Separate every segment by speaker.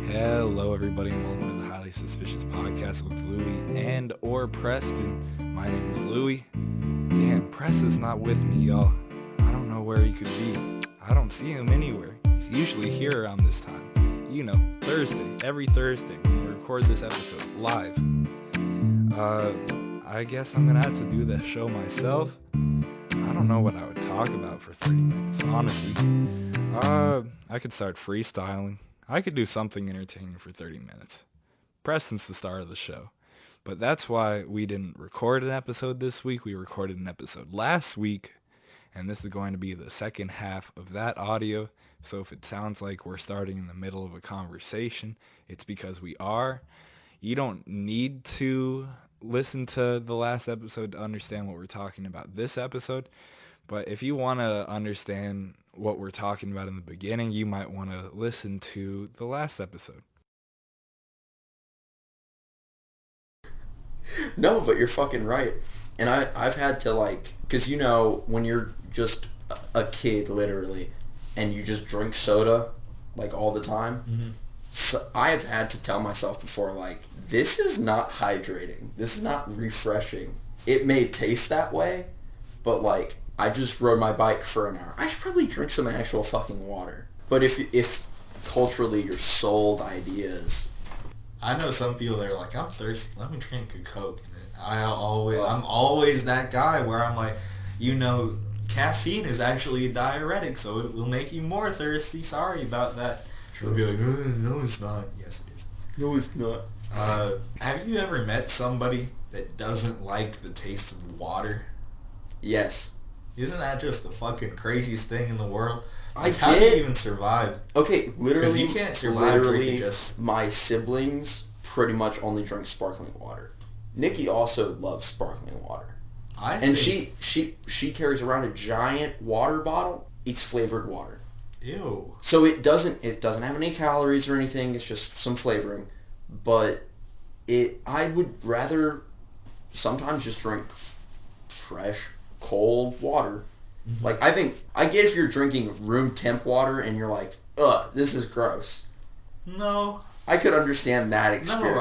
Speaker 1: Hello, everybody, and welcome to the Highly Suspicious Podcast with Louie and or Preston. My name is Louie. Damn, Press is not with me, y'all. I don't know where he could be. I don't see him anywhere. He's usually here around this time. You know, Thursday. Every Thursday, we record this episode live. I guess I'm gonna have to do the show myself. I don't know what I would talk about for 30 minutes, honestly. I could start freestyling. I could do something entertaining for 30 minutes. Preston's the star of the show. But that's why we didn't record an episode this week. We recorded an episode last week. And this is going to be the second half of that audio. So if it sounds like we're starting in the middle of a conversation, it's because we are. You don't need to listen to the last episode to understand what we're talking about this episode. But if you want to understand what we're talking about in the beginning, you might want to listen to the last episode.
Speaker 2: No, but you're fucking right. And I've had to, because you know, when you're just a kid, literally, and you just drink soda, all the time, so I've had to tell myself before, this is not hydrating. This is not refreshing. It may taste that way, but, I just rode my bike for an hour. I should probably drink some actual fucking water. But if culturally you're sold ideas...
Speaker 3: I know some people that are like, I'm thirsty, let me drink a Coke. And I'm always that guy where I'm like, caffeine is actually a diuretic, so it will make you more thirsty. Sorry about that.
Speaker 2: True.
Speaker 3: They'll be like, no, it's not. Yes, it is.
Speaker 2: No, it's not.
Speaker 3: Have you ever met somebody that doesn't like the taste of water?
Speaker 2: Yes.
Speaker 3: Isn't that just the fucking craziest thing in the world?
Speaker 2: How
Speaker 3: do you even survive?
Speaker 2: Okay, literally,
Speaker 3: because you can't survive drinking
Speaker 2: my siblings pretty much only drink sparkling water. Nikki also loves sparkling water. She carries around a giant water bottle. It's flavored water.
Speaker 3: Ew.
Speaker 2: So it doesn't have any calories or anything. It's just some flavoring. But I would rather sometimes just drink fresh, cold water. Mm-hmm. I get if you're drinking room temp water and you're like, ugh, this is gross.
Speaker 3: No.
Speaker 2: I could understand that experience.
Speaker 3: No,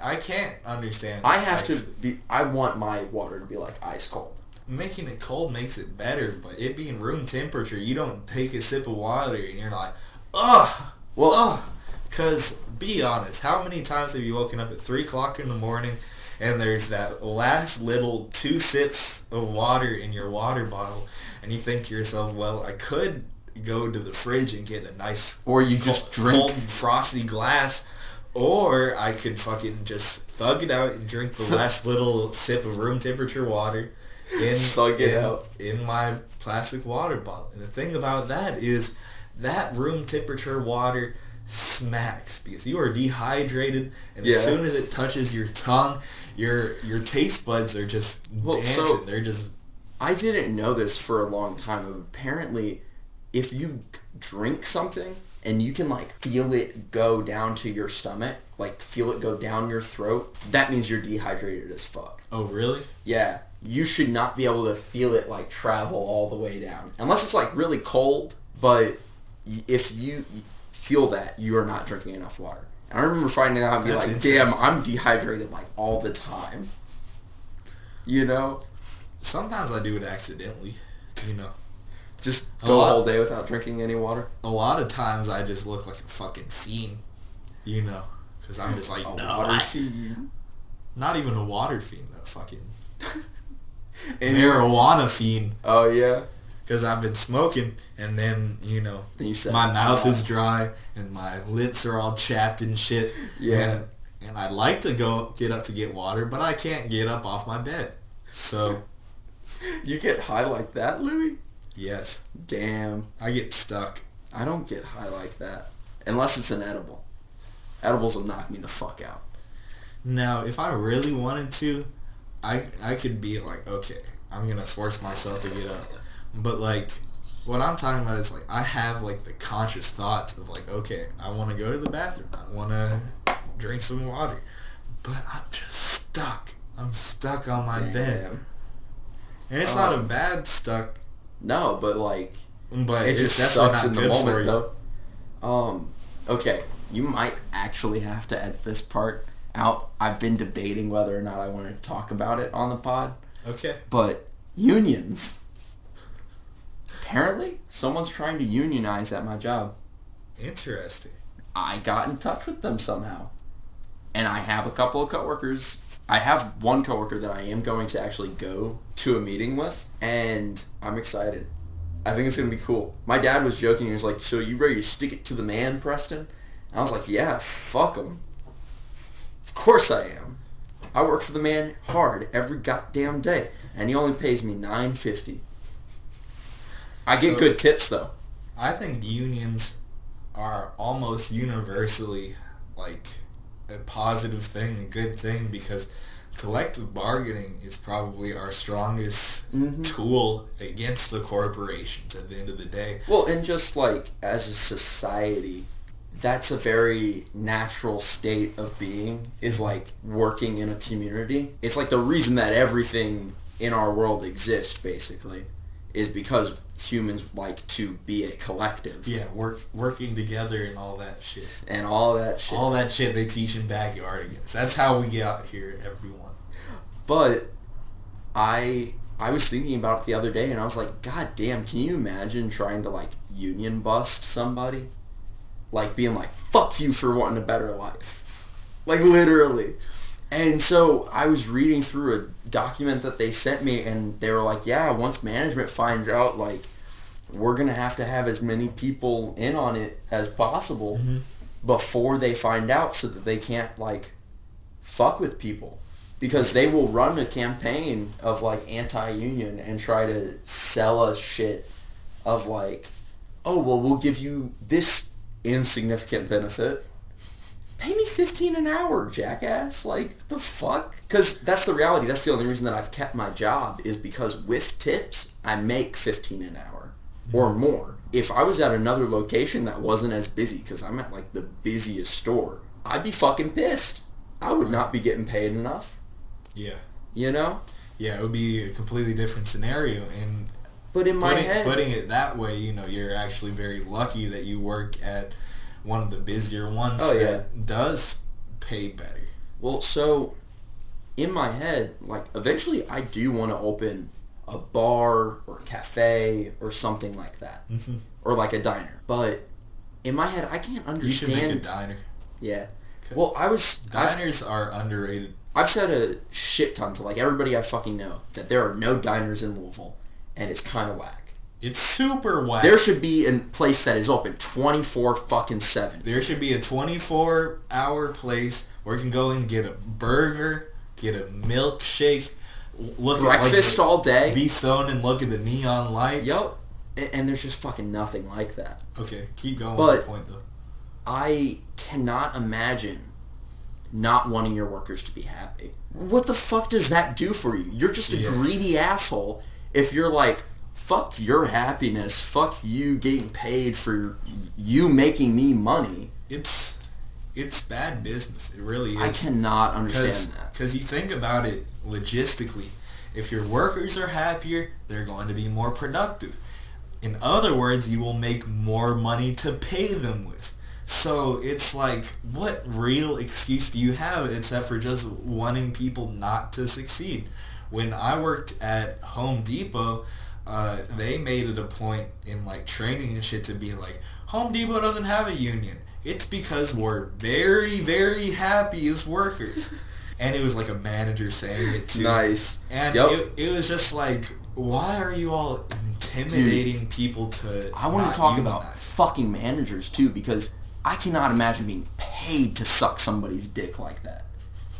Speaker 3: I can't understand.
Speaker 2: I want my water to be ice cold.
Speaker 3: Making it cold makes it better, but it being room temperature, you don't take a sip of water and you're like, ugh. Well, ugh. Because, be honest, how many times have you woken up at 3 o'clock in the morning and there's that last little 2 sips of water in your water bottle and you think to yourself, well, I could go to the fridge and get a nice cold frosty glass, or I could fucking just thug it out and drink the last little sip of room temperature water in my plastic water bottle. And the thing about that is that room temperature water smacks because you are dehydrated, and as soon as it touches your tongue, your taste buds are just dancing. So they're just...
Speaker 2: I didn't know this for a long time, but apparently if you drink something and you can feel it go down to your stomach, feel it go down your throat, that means you're dehydrated as fuck.
Speaker 3: Oh, really?
Speaker 2: Yeah. You should not be able to feel it travel all the way down. Unless it's really cold, but if you feel that, you are not drinking enough water. And I remember finding out and be like, damn, I'm dehydrated all the time. You know?
Speaker 3: Sometimes I do it accidentally,
Speaker 2: Just go a whole day without drinking any water?
Speaker 3: A lot of times I just look like a fucking fiend, because I'm just like,
Speaker 2: water fiend.
Speaker 3: Not even a water fiend, a fucking marijuana fiend.
Speaker 2: Oh, yeah?
Speaker 3: Because I've been smoking, and then,
Speaker 2: then you said,
Speaker 3: my mouth is dry, and my lips are all chapped and shit.
Speaker 2: Yeah.
Speaker 3: And I'd like to get up to get water, but I can't get up off my bed. So...
Speaker 2: You get high like that, Louie?
Speaker 3: Yes.
Speaker 2: Damn.
Speaker 3: I get stuck.
Speaker 2: I don't get high like that. Unless it's an edible. Edibles will knock me the fuck out.
Speaker 3: Now, if I really wanted to, I could be like, okay, I'm going to force myself to get up. But, what I'm talking about is, I have, the conscious thoughts of, okay, I want to go to the bathroom. I want to drink some water. But I'm just stuck. I'm stuck on my bed. And it's not a bad stuck.
Speaker 2: No, but
Speaker 3: but
Speaker 2: it just sucks in the moment, though. Okay, you might actually have to edit this part out. I've been debating whether or not I want to talk about it on the pod.
Speaker 3: Okay.
Speaker 2: But unions. Apparently, someone's trying to unionize at my job.
Speaker 3: Interesting.
Speaker 2: I got in touch with them somehow. And I have a couple of coworkers. I have one coworker that I am going to actually go to a meeting with, and I'm excited. I think it's going to be cool. My dad was joking. He was like, so you ready to stick it to the man, Preston? And I was like, yeah, fuck him. Of course I am. I work for the man hard every goddamn day, and he only pays me $9.50. I get good tips, though.
Speaker 3: I think unions are almost universally, like, a positive thing, a good thing, because collective bargaining is probably our strongest tool against the corporations at the end of the day.
Speaker 2: Well, and just, like, as a society, that's a very natural state of being, is, like, working in a community. It's, like, the reason that everything in our world exists, basically, is because humans like to be a collective.
Speaker 3: Yeah, working together and all that shit.
Speaker 2: And all that shit.
Speaker 3: All that shit they teach in backyardigans. That's how we get out here, everyone.
Speaker 2: But I was thinking about it the other day, and I was like, God damn, can you imagine trying to, like, union bust somebody? Like, being like, fuck you for wanting a better life. Like, literally. And so I was reading through a document that they sent me, and they were like, yeah, once management finds out, like, we're going to have as many people in on it as possible before they find out, so that they can't, like, fuck with people. Because they will run a campaign of, like, anti-union and try to sell us shit of, like, oh, well, we'll give you this insignificant benefit. Pay me $15 an hour, jackass. Like, the fuck? Because that's the reality. That's the only reason that I've kept my job, is because with tips, I make $15 an hour or more. If I was at another location that wasn't as busy, because I'm at, like, the busiest store, I'd be fucking pissed. I would not be getting paid enough.
Speaker 3: Yeah.
Speaker 2: You know?
Speaker 3: Yeah, it would be a completely different scenario. And
Speaker 2: but in my head,
Speaker 3: putting it that way, you know, you're actually very lucky that you work at one of the busier ones that does pay better.
Speaker 2: Well, so in my head, like, eventually I do want to open a bar or a cafe or something like that. Or like a diner. But in my head, I can't understand.
Speaker 3: You should make a diner.
Speaker 2: Yeah. Well,
Speaker 3: Diners are underrated.
Speaker 2: I've said a shit ton to, like, everybody I fucking know that there are no diners in Louisville, and it's kind of whack.
Speaker 3: It's super whack.
Speaker 2: There should be a place that is open 24-7.
Speaker 3: There should be a 24-hour place where you can go and get a burger, get a milkshake, look
Speaker 2: breakfast
Speaker 3: at, like,
Speaker 2: all day.
Speaker 3: Be stoned and look at the neon lights.
Speaker 2: Yup. And there's just fucking nothing like that.
Speaker 3: Okay, keep going
Speaker 2: with
Speaker 3: the point, though.
Speaker 2: I cannot imagine not wanting your workers to be happy. What the fuck does that do for you? You're just a greedy asshole if you're like, fuck your happiness, fuck you getting paid for you making me money.
Speaker 3: It's bad business. It really is.
Speaker 2: I cannot understand that.
Speaker 3: Because you think about it logistically. If your workers are happier, they're going to be more productive. In other words, you will make more money to pay them with. So it's like, what real excuse do you have except for just wanting people not to succeed? When I worked at Home Depot, they made it a point in, like, training and shit to be like, Home Depot doesn't have a union. It's because we're very, very happy as workers. And it was like a manager saying it too.
Speaker 2: Nice.
Speaker 3: And it was just like, why are you all intimidating people to
Speaker 2: I want
Speaker 3: not
Speaker 2: to talk
Speaker 3: unionize?
Speaker 2: about fucking managers too, because I cannot imagine being paid to suck somebody's dick like that.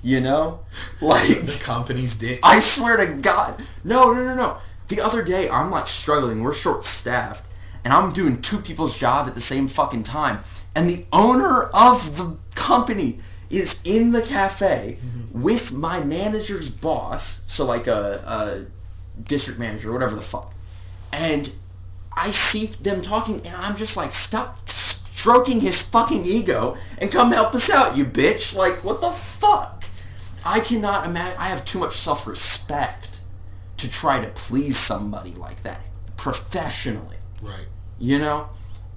Speaker 2: You know? Like,
Speaker 3: the company's dick.
Speaker 2: I swear to God. No. The other day, I'm, like, struggling. We're short-staffed. And I'm doing two people's job at the same fucking time. And the owner of the company is in the cafe with my manager's boss. So, like, a district manager, whatever the fuck. And I see them talking, and I'm just like, stop stroking his fucking ego and come help us out, you bitch. Like, what the fuck? I cannot imagine. I have too much self-respect to try to please somebody like that professionally.
Speaker 3: Right.
Speaker 2: You know?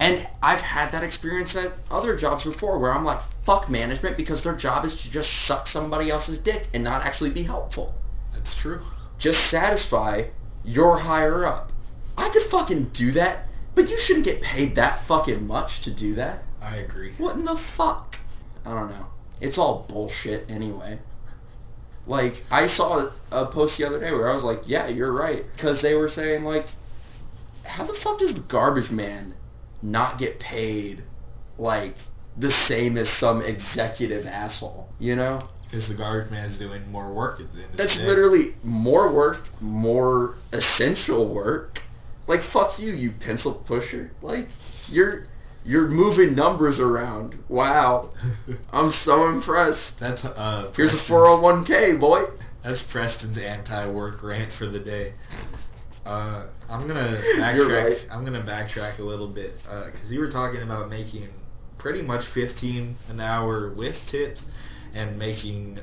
Speaker 2: And I've had that experience at other jobs before where I'm like, fuck management, because their job is to just suck somebody else's dick and not actually be helpful.
Speaker 3: That's true.
Speaker 2: Just satisfy your higher up. I could fucking do that, but you shouldn't get paid that fucking much to do that.
Speaker 3: I agree.
Speaker 2: What in the fuck? I don't know. It's all bullshit anyway. Like, I saw a post the other day where I was like, yeah, you're right. Because they were saying, like, how the fuck does the garbage man not get paid, like, the same as some executive asshole, you know?
Speaker 3: Because the garbage man's doing more work at the end of the day.
Speaker 2: That's literally more work, more essential work. Like, fuck you, you pencil pusher. Like, you're moving numbers around. Wow. I'm so impressed.
Speaker 3: That's
Speaker 2: Here's a 401k, boy.
Speaker 3: That's Preston's anti-work rant for the day. I'm gonna backtrack.
Speaker 2: You're right.
Speaker 3: I'm gonna backtrack a little bit because you were talking about making pretty much $15 an hour with tips and making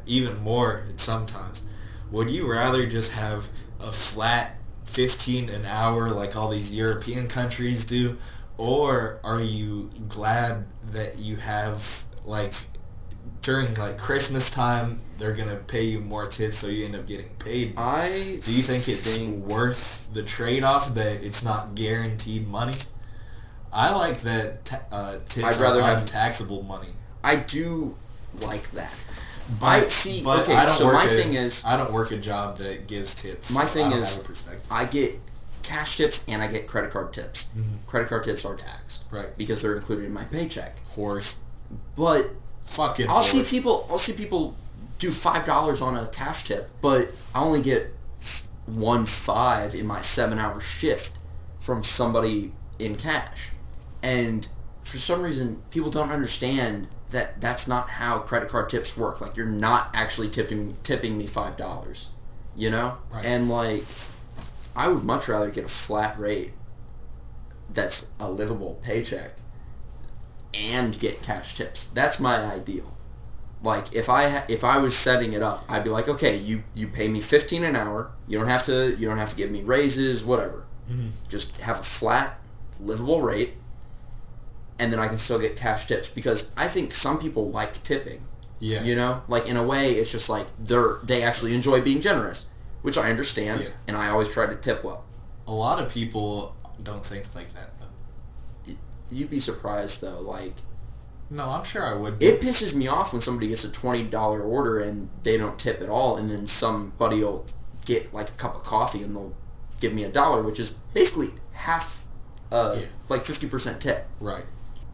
Speaker 3: even more sometimes. Would you rather just have a flat $15 an hour like all these European countries do, or are you glad that you have, like, during like Christmas time they're gonna pay you more tips so you end up getting paid more? Do you think it's worth the trade-off that it's not guaranteed money? I like that tips
Speaker 2: I'd rather
Speaker 3: are
Speaker 2: have
Speaker 3: taxable money.
Speaker 2: I do like that.
Speaker 3: But
Speaker 2: I see.
Speaker 3: but
Speaker 2: Okay,
Speaker 3: I don't
Speaker 2: so
Speaker 3: work
Speaker 2: my thing is,
Speaker 3: I don't work a job that gives tips.
Speaker 2: my thing
Speaker 3: I don't
Speaker 2: is,
Speaker 3: have a perspective.
Speaker 2: I get cash tips and I get credit card tips.
Speaker 3: Mhm.
Speaker 2: Credit card tips are taxed,
Speaker 3: Right.
Speaker 2: because they're included in my paycheck.
Speaker 3: Horse.
Speaker 2: But
Speaker 3: Fucking
Speaker 2: I'll
Speaker 3: horse.
Speaker 2: see people do $5 on a cash tip, but I only get 1.5 in my 7-hour shift from somebody in cash. And for some reason, people don't understand that that's not how credit card tips work. Like, you're not actually tipping me $5, you know?
Speaker 3: Right.
Speaker 2: And, like, I would much rather get a flat rate that's a livable paycheck and get cash tips. That's my ideal. Like, if I was setting it up, I'd be like, okay, you pay me $15 an hour. You don't have to give me raises, whatever.
Speaker 3: Mm-hmm.
Speaker 2: Just have a flat, livable rate, and then I can still get cash tips, because I think some people like tipping.
Speaker 3: Yeah.
Speaker 2: You know, like, in a way, it's just like they actually enjoy being generous, which I understand,
Speaker 3: Yeah.
Speaker 2: and I always try to tip well.
Speaker 3: A lot of people don't think like that, though.
Speaker 2: You'd be surprised, though. Like,
Speaker 3: No, I'm sure I would be.
Speaker 2: it pisses me off when somebody gets a $20 order and they don't tip at all, and then somebody will get, like, a cup of coffee and they'll give me $1, which is basically half, like 50% tip.
Speaker 3: Right.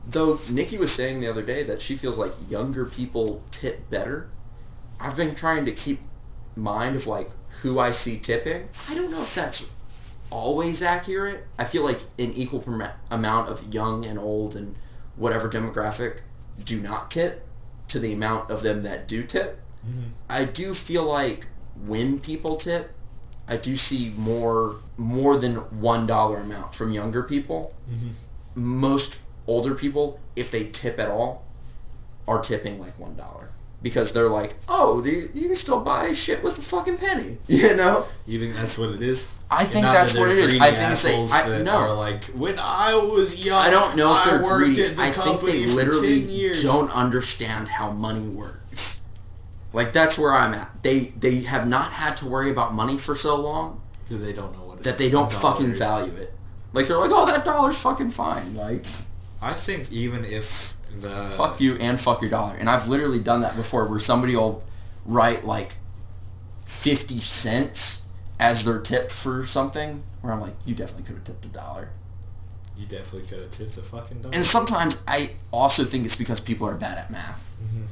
Speaker 2: Though Nikki was saying the other day that she feels like younger people tip better. I've been trying to keep mind of, like, who I see tipping. I don't know if that's always accurate. I feel like an equal amount of young and old and whatever demographic do not tip to the amount of them that do tip.
Speaker 3: Mm-hmm.
Speaker 2: I do feel like when people tip, I do see more than $1 amount from younger people.
Speaker 3: Mm-hmm.
Speaker 2: Most older people, if they tip at all, are tipping like $1, because they're like, oh, you can still buy shit with a fucking penny, you know?
Speaker 3: You think that's what it is?
Speaker 2: I think
Speaker 3: Not
Speaker 2: that's
Speaker 3: that
Speaker 2: what it
Speaker 3: they're
Speaker 2: is.
Speaker 3: greedy
Speaker 2: I think it's
Speaker 3: assholes that
Speaker 2: no.
Speaker 3: are like, when I was young,
Speaker 2: I don't know if they're
Speaker 3: worked
Speaker 2: greedy.
Speaker 3: at the
Speaker 2: I think
Speaker 3: company
Speaker 2: they
Speaker 3: for
Speaker 2: literally
Speaker 3: 10 years.
Speaker 2: don't understand how money works. Like, that's where I'm at. They have not had to worry about money for so long
Speaker 3: Because they don't know what it
Speaker 2: that they don't
Speaker 3: dollars.
Speaker 2: fucking value it. Like, they're like, oh, that $1's fucking fine. Like,
Speaker 3: I think even if the...
Speaker 2: fuck you and fuck your dollar. And I've literally done that before, where somebody will write, like, 50 cents as their tip for something, where I'm like, you definitely could have tipped $1.
Speaker 3: You definitely could have tipped a fucking $1.
Speaker 2: And sometimes I also think it's because people are bad at math.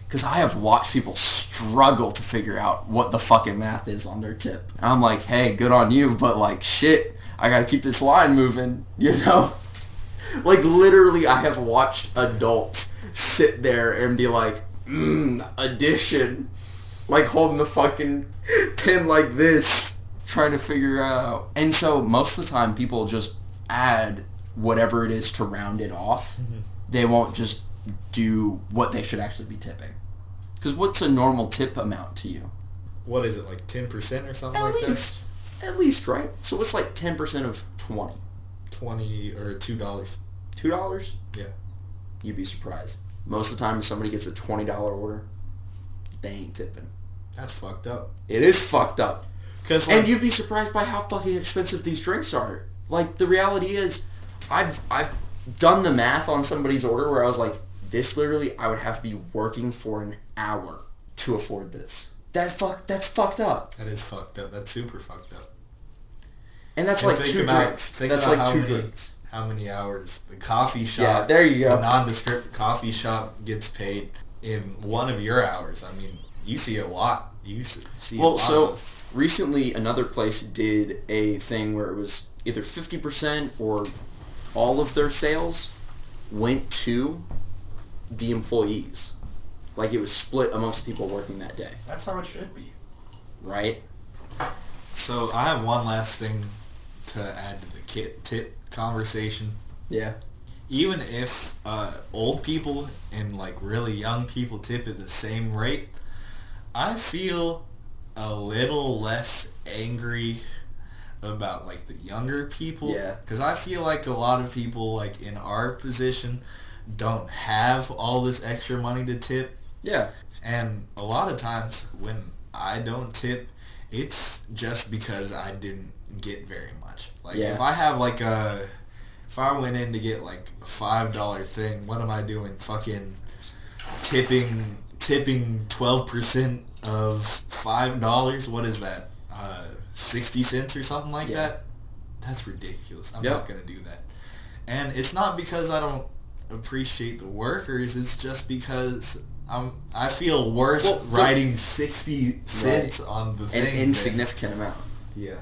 Speaker 2: Because I have watched people struggle to figure out what the fucking math is on their tip. And I'm like, hey, good on you, but, like, shit, I gotta keep this line moving, you know? Like, literally, I have watched adults sit there and be like, addition. Like, holding the fucking pen like this, trying to figure out. And so, most of the time, people just add whatever it is to round it off.
Speaker 3: Mm-hmm.
Speaker 2: They won't just do what they should actually be tipping. Because what's a normal tip amount to you?
Speaker 3: What is it, like 10% or something like that?
Speaker 2: At least, right? So what's like 10% of 20?
Speaker 3: 20 or $2.
Speaker 2: $2?
Speaker 3: Yeah.
Speaker 2: You'd be surprised. Most of the time, if somebody gets a $20 order, they ain't tipping.
Speaker 3: That's fucked up.
Speaker 2: It is fucked up.
Speaker 3: Cause
Speaker 2: And you'd be surprised by how fucking expensive these drinks are. Like, the reality is, I've done the math on somebody's order where I was like, this literally, I would have to be working for an hour to afford this. That's fucked up.
Speaker 3: That is fucked up. That's super fucked up.
Speaker 2: And that's like two drinks. That's like two drinks.
Speaker 3: How many hours the coffee shop?
Speaker 2: Yeah, there you go.
Speaker 3: The nondescript coffee shop gets paid in one of your hours. I mean, you see a lot. You see a lot.
Speaker 2: Well, so recently another place did a thing where it was either 50% or all of their sales went to the employees. Like, it was split amongst the people working that day.
Speaker 1: That's how it should be.
Speaker 2: Right?
Speaker 3: So I have one last thing to add to the tip conversation.
Speaker 2: Yeah.
Speaker 3: Even if old people and like really young people tip at the same rate, I feel a little less angry about like the younger people.
Speaker 2: Yeah.
Speaker 3: Because I feel like a lot of people like in our position don't have all this extra money to tip.
Speaker 2: Yeah.
Speaker 3: And a lot of times when I don't tip, it's just because I didn't get very much. Like, if I have like if I went in to get like a $5 thing, what am I doing? Fucking tipping 12% of $5? What is that? 60 cents or something like that? That's ridiculous. I'm not going to do that. And it's not because I don't appreciate the workers, it's just because I feel worse writing 60 cents on the thing.
Speaker 2: An insignificant amount.
Speaker 3: Yeah.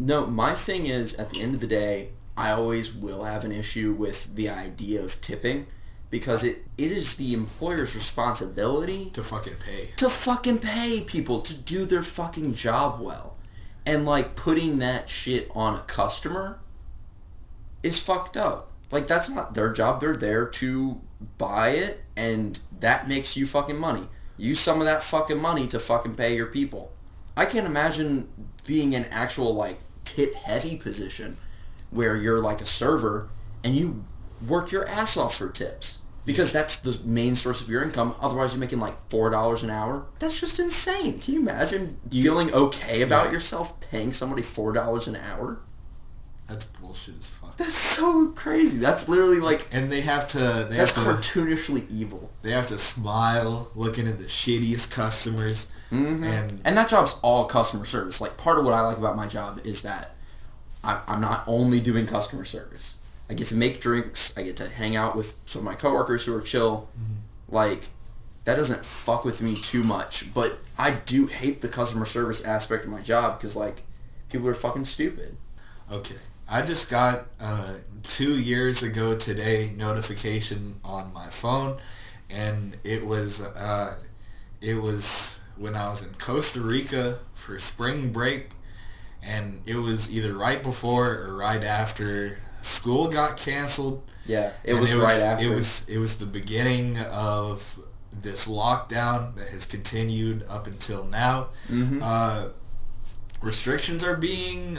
Speaker 2: No, my thing is, at the end of the day, I always will have an issue with the idea of tipping, because it is the employer's responsibility
Speaker 3: to fucking pay.
Speaker 2: To fucking pay people to do their fucking job well. And, like, putting that shit on a customer is fucked up. Like, that's not their job. They're there to buy it, and that makes you fucking money. Use some of that fucking money to fucking pay your people. I can't imagine being an actual, like, tip-heavy position where you're, like, a server and you work your ass off for tips. Because that's the main source of your income. Otherwise, you're making, like, $4 an hour. That's just insane. Can you imagine feeling okay about yourself paying somebody $4 an hour?
Speaker 3: That's bullshit as fuck.
Speaker 2: That's so crazy. That's literally like...
Speaker 3: And they have to...
Speaker 2: That's cartoonishly evil.
Speaker 3: They have to smile looking at the shittiest customers.
Speaker 2: Mm-hmm. And that job's all customer service. Like, part of what I like about my job is that I'm not only doing customer service. I get to make drinks. I get to hang out with some of my coworkers who are chill. Mm-hmm. Like, that doesn't fuck with me too much. But I do hate the customer service aspect of my job because, like, people are fucking stupid.
Speaker 3: Okay. I just got 2 years ago today notification on my phone, and it was when I was in Costa Rica for spring break, and it was either right before or right after school got canceled.
Speaker 2: Yeah, it was right after.
Speaker 3: It was the beginning of this lockdown that has continued up until now. Mm-hmm. Restrictions are being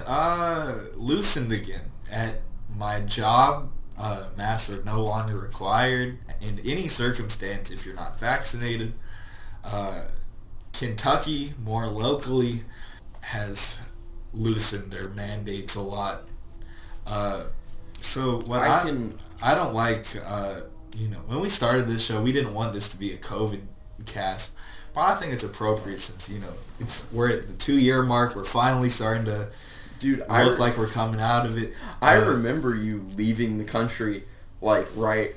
Speaker 3: loosened again. At my job, masks are no longer required in any circumstance if you're not vaccinated. Kentucky, more locally, has loosened their mandates a lot. So what I don't like, when we started this show, we didn't want this to be a COVID cast. But I think it's appropriate since, we're at the 2-year mark. We're finally starting to look like we're coming out of it.
Speaker 2: I remember you leaving the country, like, right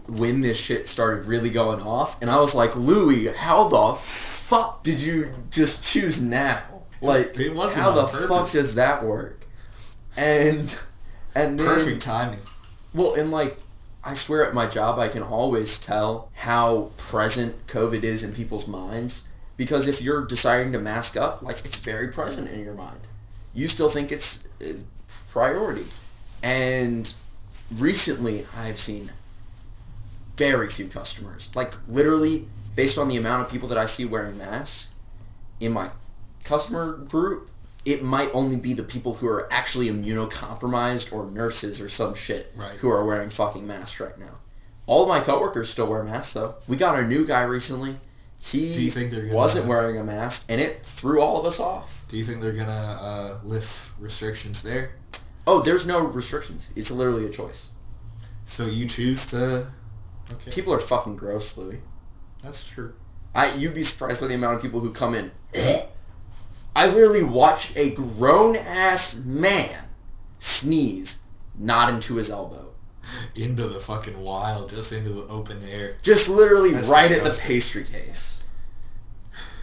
Speaker 2: when this shit started really going off. And I was like, Louie, how the fuck did you just choose now? Like,
Speaker 3: it wasn't
Speaker 2: how the
Speaker 3: purpose.
Speaker 2: Fuck does that work? And then...
Speaker 3: Perfect timing.
Speaker 2: Well, and, like, I swear at my job I can always tell how present COVID is in people's minds. Because if you're deciding to mask up, like, it's very present in your mind. You still think it's a priority. And recently I've seen very few customers. Like, literally, based on the amount of people that I see wearing masks in my customer group, it might only be the people who are actually immunocompromised or nurses or some shit who are wearing fucking masks right now. All of my coworkers still wear masks, though. We got a new guy recently. He wasn't wearing a mask, and it threw all of us off.
Speaker 3: Do you think they're going to lift restrictions there?
Speaker 2: Oh, there's no restrictions. It's literally a choice.
Speaker 3: So you choose to... Okay.
Speaker 2: People are fucking gross, Louis.
Speaker 3: That's true.
Speaker 2: You'd be surprised by the amount of people who come in. I literally watched a grown-ass man sneeze, not into his elbow.
Speaker 3: Into the fucking wild, just into the open air.
Speaker 2: Just literally right at the pastry case.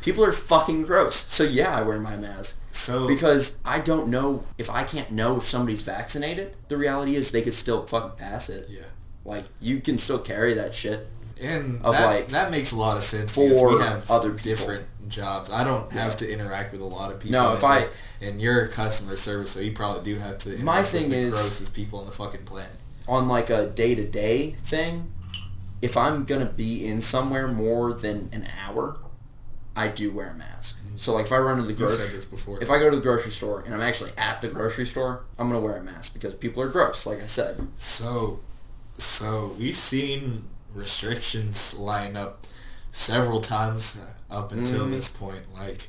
Speaker 2: People are fucking gross. So yeah, I wear my mask. Because I don't know, if I can't know if somebody's vaccinated, the reality is they could still fucking pass it.
Speaker 3: Yeah.
Speaker 2: Like, you can still carry that shit.
Speaker 3: And that makes a lot of sense for we have
Speaker 2: other
Speaker 3: different jobs. I don't have to interact with a lot of people.
Speaker 2: No,
Speaker 3: and you're customer service, so you probably do have to interact with the grossest people on the fucking planet.
Speaker 2: On like a day-to-day thing, if I'm gonna be in somewhere more than an hour, I do wear a mask. Mm-hmm. So like if I run to the grocery, if I go to the grocery store and I'm actually at the grocery store, I'm gonna wear a mask because people are gross, like I said.
Speaker 3: So we've seen restrictions line up several times up until this point. Like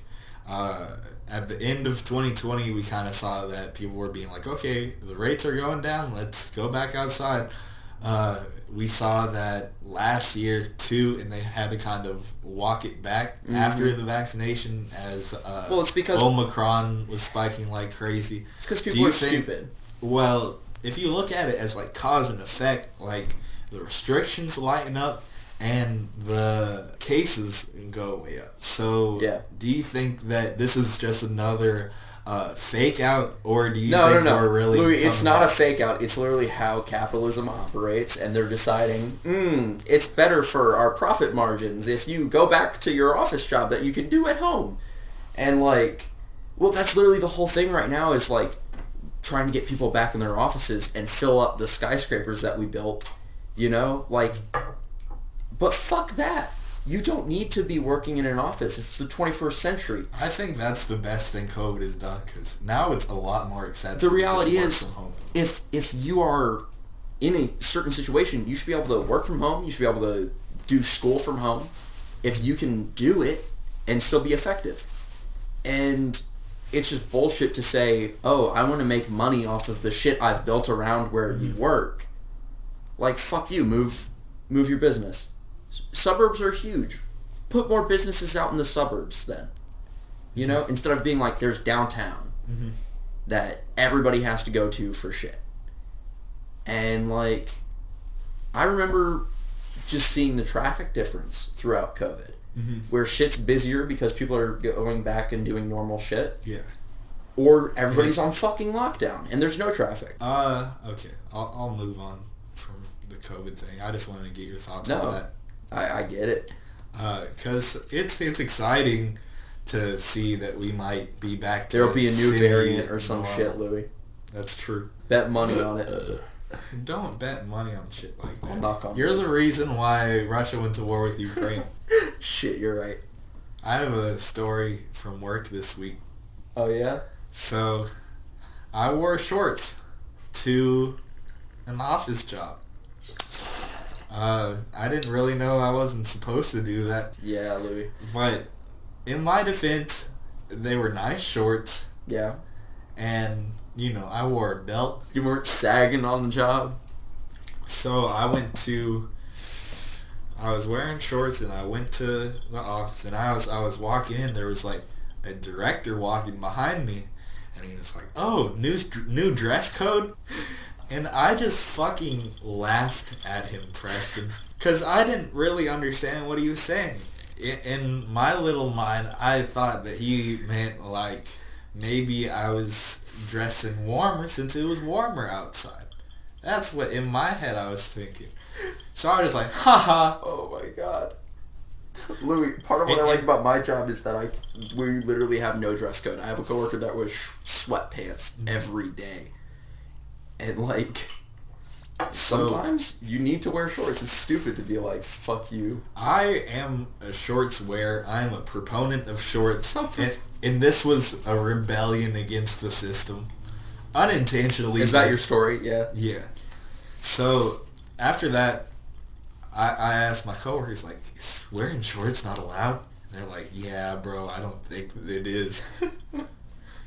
Speaker 3: at the end of 2020, we kind of saw that people were being like, okay, the rates are going down, let's go back outside. We saw that last year too, and they had to kind of walk it back after the vaccination as
Speaker 2: it's because
Speaker 3: Omicron was spiking like crazy.
Speaker 2: It's because people are stupid.
Speaker 3: Well, if you look at it as like cause and effect, like the restrictions lighten up and the cases go way up. So do you think that this is just another fake out, or do you think we're really...
Speaker 2: Louis, it's not a fake out. It's literally how capitalism operates, and they're deciding, it's better for our profit margins if you go back to your office job that you can do at home. And like, well, that's literally the whole thing right now is like trying to get people back in their offices and fill up the skyscrapers that we built, you know? Like, but fuck that. You don't need to be working in an office. It's the 21st century.
Speaker 3: I think that's the best thing COVID has done, because now it's a lot more acceptable.
Speaker 2: The reality is, if you are in a certain situation, you should be able to work from home. You should be able to do school from home. If you can do it and still be effective. And it's just bullshit to say, oh, I want to make money off of the shit I've built around where you work. Like, fuck you. Move your business. Suburbs are huge. Put more businesses out in the suburbs then. You know, instead of being like there's downtown that everybody has to go to for shit. And like, I remember just seeing the traffic difference throughout COVID. Where shit's busier because people are going back and doing normal shit. Yeah. Or everybody's on fucking lockdown and there's no traffic.
Speaker 3: Okay. I'll move on from the COVID thing. I just wanted to get your thoughts on that.
Speaker 2: I get it.
Speaker 3: Because it's exciting to see that we might be back to...
Speaker 2: There'll be a new variant or some shit, Louis.
Speaker 3: That's true.
Speaker 2: Bet money on it.
Speaker 3: Don't bet money on shit like that.
Speaker 2: I'll knock on
Speaker 3: You're the reason why Russia went to war with Ukraine.
Speaker 2: Shit, you're right.
Speaker 3: I have a story from work this week.
Speaker 2: Oh, yeah?
Speaker 3: So, I wore shorts to an office job. I didn't really know I wasn't supposed to do that.
Speaker 2: Yeah, Louis.
Speaker 3: But in my defense, they were nice shorts.
Speaker 2: Yeah.
Speaker 3: And, you know, I wore a belt.
Speaker 2: You weren't sagging on the job?
Speaker 3: So I was wearing shorts and I went to the office and I was walking in. There was like a director walking behind me and he was like, oh, new dress code? And I just fucking laughed at him, Preston. Because I didn't really understand what he was saying. In my little mind, I thought that he meant, like, maybe I was dressing warmer since it was warmer outside. That's what, in my head, I was thinking. So I was like, haha.
Speaker 2: Oh my god. Louis, part of what I like about my job is that we literally have no dress code. I have a coworker that wears sweatpants every day. And, like, sometimes you need to wear shorts. It's stupid to be like, fuck you.
Speaker 3: I am a shorts wearer. I'm a proponent of shorts. And this was a rebellion against the system. Unintentionally.
Speaker 2: Is that your story? Yeah.
Speaker 3: Yeah. So, after that, I asked my coworkers, like, is wearing shorts not allowed? And they're like, yeah, bro, I don't think it is.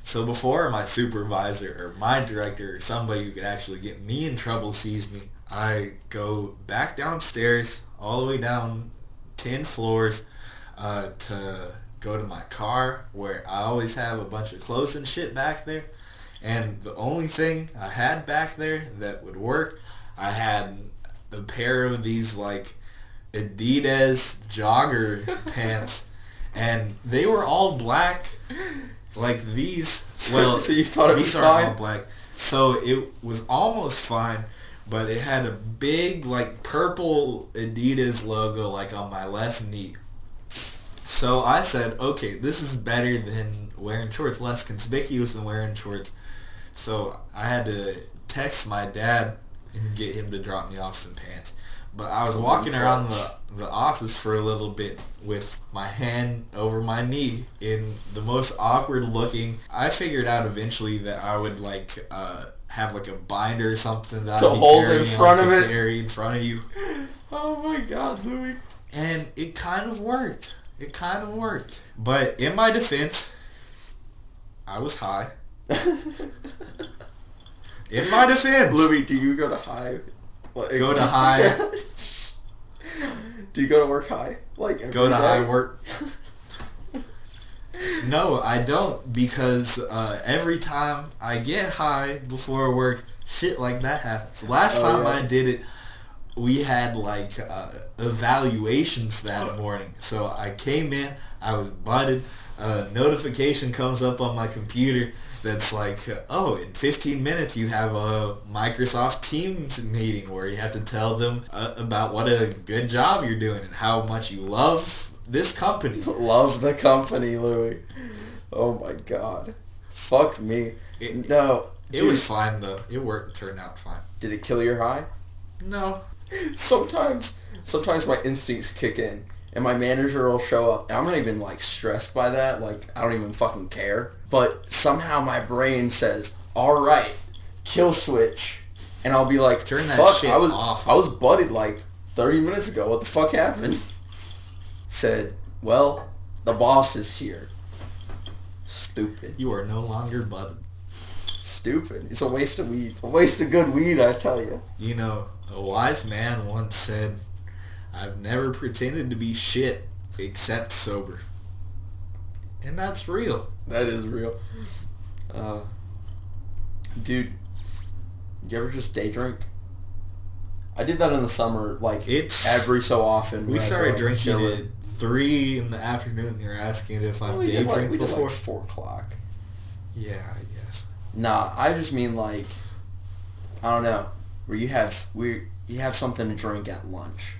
Speaker 3: So before my supervisor or my director or somebody who could actually get me in trouble sees me, I go back downstairs, all the way down 10 floors, to go to my car, where I always have a bunch of clothes and shit back there. And the only thing I had back there that would work, I had a pair of these like Adidas jogger pants, and they were all black, like these. Well,
Speaker 2: so you thought it was
Speaker 3: these aren't all black, so it was almost fine, but it had a big like purple Adidas logo like on my left knee. So I said, okay, this is better than wearing shorts, less conspicuous than wearing shorts. So I had to text my dad and get him to drop me off some pants. But I was walking around the office for a little bit with my hand over my knee in the most awkward looking. I figured out eventually that I would like have like a binder or something that
Speaker 2: to
Speaker 3: I'd be
Speaker 2: hold
Speaker 3: carrying,
Speaker 2: in front
Speaker 3: like,
Speaker 2: of
Speaker 3: to
Speaker 2: it.
Speaker 3: carry in front of you.
Speaker 2: Oh my God, Louis.
Speaker 3: And it kind of worked. But in my defense, I was high. In my defense,
Speaker 2: Louis, do you go to high?
Speaker 3: Go to high.
Speaker 2: Do you go to work high? Like every
Speaker 3: Go to
Speaker 2: day?
Speaker 3: high work. No, I don't, because every time I get high before work, shit like that happens. Last time I did it, we had like evaluations that morning. So I came in, I was butted. A notification comes up on my computer that's like, oh, in 15 minutes you have a Microsoft Teams meeting where you have to tell them about what a good job you're doing and how much you love this company.
Speaker 2: Love the company, Louis. Oh my God. Fuck me. No.
Speaker 3: It was fine though. It turned out fine.
Speaker 2: Did it kill your high?
Speaker 3: No.
Speaker 2: Sometimes my instincts kick in and my manager will show up. And I'm not even like stressed by that. Like I don't even fucking care. But somehow my brain says, all right, kill switch. And I'll be like,
Speaker 3: turn that
Speaker 2: fuck,
Speaker 3: shit off.
Speaker 2: I was butted like 30 minutes ago. What the fuck happened? Said, well, the boss is here. Stupid.
Speaker 3: You are no longer butted.
Speaker 2: Stupid. It's a waste of weed. A waste of good weed, I tell you.
Speaker 3: You know, a wise man once said, I've never pretended to be shit except sober. And that's real.
Speaker 2: That is real. Dude, you ever just day drink? I did that in the summer, like every so often.
Speaker 3: We started drinking at 3 in the afternoon. You're asking if I've day drank
Speaker 2: we
Speaker 3: before?
Speaker 2: Did like 4 o'clock.
Speaker 3: Yeah, I guess.
Speaker 2: Nah, I just mean like, I don't know, where you have something to drink at lunch,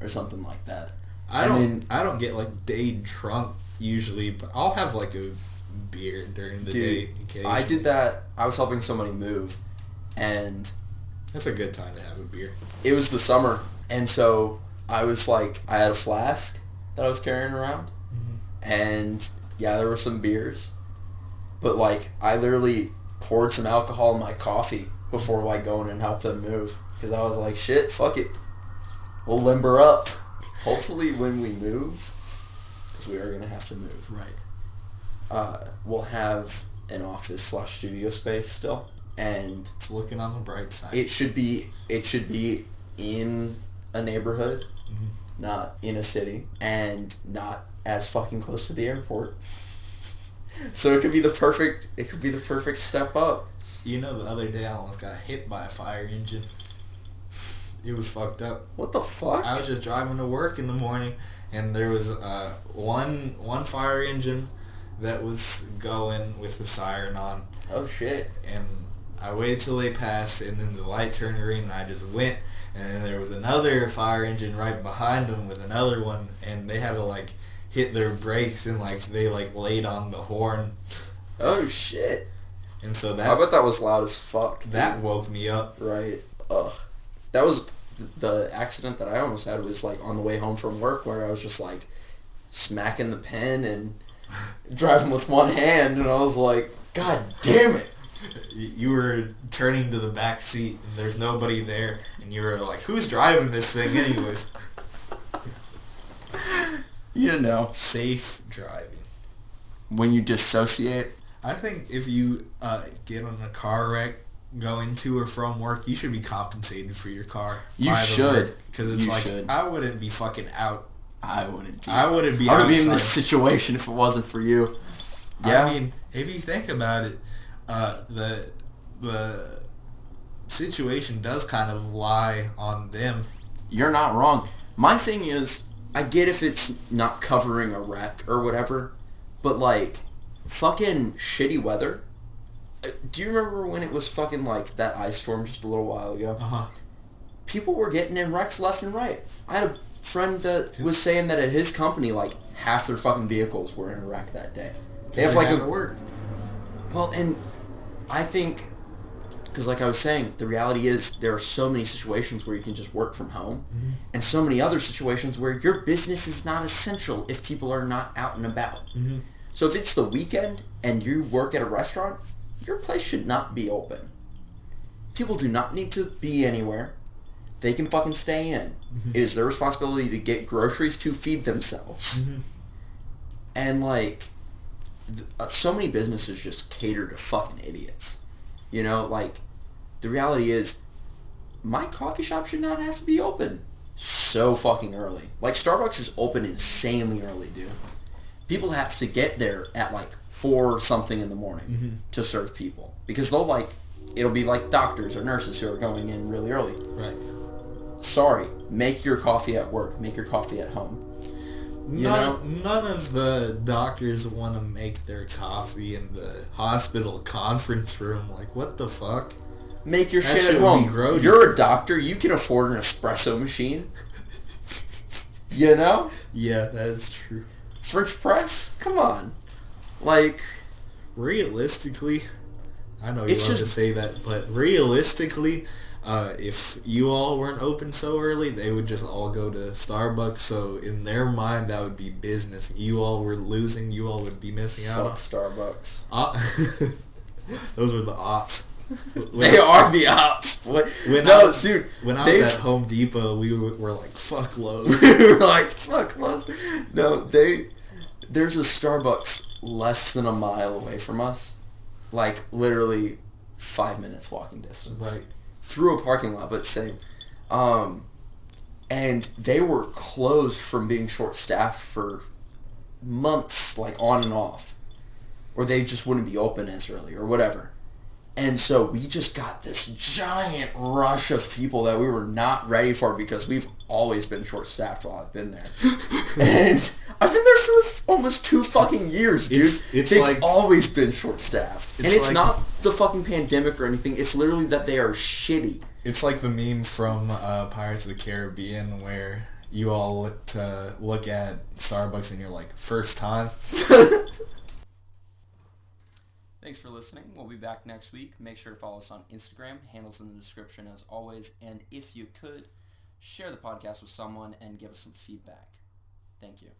Speaker 2: or something like that.
Speaker 3: I don't get like day drunk usually, but I'll have like a beer during the day occasionally.
Speaker 2: I did that. I was helping somebody move, and
Speaker 3: that's a good time to have a beer.
Speaker 2: It was the summer, and so I was like, I had a flask that I was carrying around, and yeah, there were some beers, but like I literally poured some alcohol in my coffee before like going and help them move, because I was like, shit, fuck it, we'll limber up. Hopefully when we move, because we are going to have to move.
Speaker 3: Right.
Speaker 2: We'll have an office/studio space still, and
Speaker 3: it's looking on the bright side.
Speaker 2: It should be in a neighborhood, not in a city, and not as fucking close to the airport. So it could be the perfect step up.
Speaker 3: You know, the other day I almost got hit by a fire engine. It was fucked up.
Speaker 2: What the fuck?
Speaker 3: I was just driving to work in the morning, and there was one fire engine that was going with the siren on.
Speaker 2: Oh shit.
Speaker 3: And I waited till they passed, and then the light turned green, and I just went. And then there was another fire engine right behind them with another one, and they had to like hit their brakes, and like they like laid on the horn.
Speaker 2: Oh shit.
Speaker 3: And so that,
Speaker 2: I bet that was loud as fuck. Dude.
Speaker 3: That woke me up.
Speaker 2: Right. Ugh. That was the accident that I almost had, was like on the way home from work, where I was just like smacking the pen, and driving with one hand, and I was like, God damn it.
Speaker 3: You were turning to the back seat, and there's nobody there, and you were like, who's driving this thing anyways?
Speaker 2: You know.
Speaker 3: Safe driving.
Speaker 2: When you dissociate.
Speaker 3: I think if you get in a car wreck going to or from work, you should be compensated for your car.
Speaker 2: You should.
Speaker 3: Because it's I wouldn't be fucking out.
Speaker 2: I wouldn't be.
Speaker 3: I wouldn't be
Speaker 2: in this situation if it wasn't for you.
Speaker 3: Yeah. I mean, if you think about it, the situation does kind of lie on them.
Speaker 2: You're not wrong. My thing is, I get if it's not covering a wreck or whatever, but like, fucking shitty weather. Do you remember when it was fucking like that ice storm just a little while ago?
Speaker 3: Uh-huh.
Speaker 2: People were getting in wrecks left and right. I had a friend that was saying that at his company, like, half their fucking vehicles were in a wreck that day. They have like a
Speaker 3: work.
Speaker 2: Well, and I think, because like I was saying, the reality is there are so many situations where you can just work from home, and so many other situations where your business is not essential if people are not out and about.
Speaker 3: Mm-hmm.
Speaker 2: So if it's the weekend and you work at a restaurant, your place should not be open. People do not need to be anywhere. They can fucking stay in. Mm-hmm. It is their responsibility to get groceries to feed themselves. Mm-hmm. And like, so many businesses just cater to fucking idiots. You know, like, the reality is, my coffee shop should not have to be open so fucking early. Like, Starbucks is open insanely early, dude. People have to get there at like 4 something in the morning to serve people. Because they'll like, it'll be like doctors or nurses who are going in really early.
Speaker 3: Right.
Speaker 2: Sorry, make your coffee at work. Make your coffee at home.
Speaker 3: None of the doctors want to make their coffee in the hospital conference room. Like, what the fuck?
Speaker 2: Make your shit at home. You're a doctor. You can afford an espresso machine. You know?
Speaker 3: Yeah, that's true.
Speaker 2: French press? Come on. Like,
Speaker 3: realistically, I know you love to say that, but realistically, if you all weren't open so early, they would just all go to Starbucks. So in their mind, that would be business. You all were losing. You all would be missing out.
Speaker 2: Fuck Starbucks.
Speaker 3: Those were the ops.
Speaker 2: They are the ops.
Speaker 3: When I was at Home Depot, we were like, fuck Lowe's.
Speaker 2: We were like, fuck Lowe's. No, there's a Starbucks less than a mile away from us. Like, literally 5 minutes walking distance.
Speaker 3: Right.
Speaker 2: Through a parking lot, but same. And they were closed from being short-staffed for months, like, on and off. Or they just wouldn't be open as early, or whatever. And so we just got this giant rush of people that we were not ready for because we've always been short-staffed while I've been there. And I've been there for almost 2 fucking years, dude. They've like, always been short-staffed. And it's like, not the fucking pandemic or anything. It's literally that they are shitty.
Speaker 3: It's like the meme from Pirates of the Caribbean where you all look at Starbucks and you're like, first time?
Speaker 2: Thanks for listening. We'll be back next week. Make sure to follow us on Instagram. Handles in the description as always. And if you could, share the podcast with someone and give us some feedback. Thank you.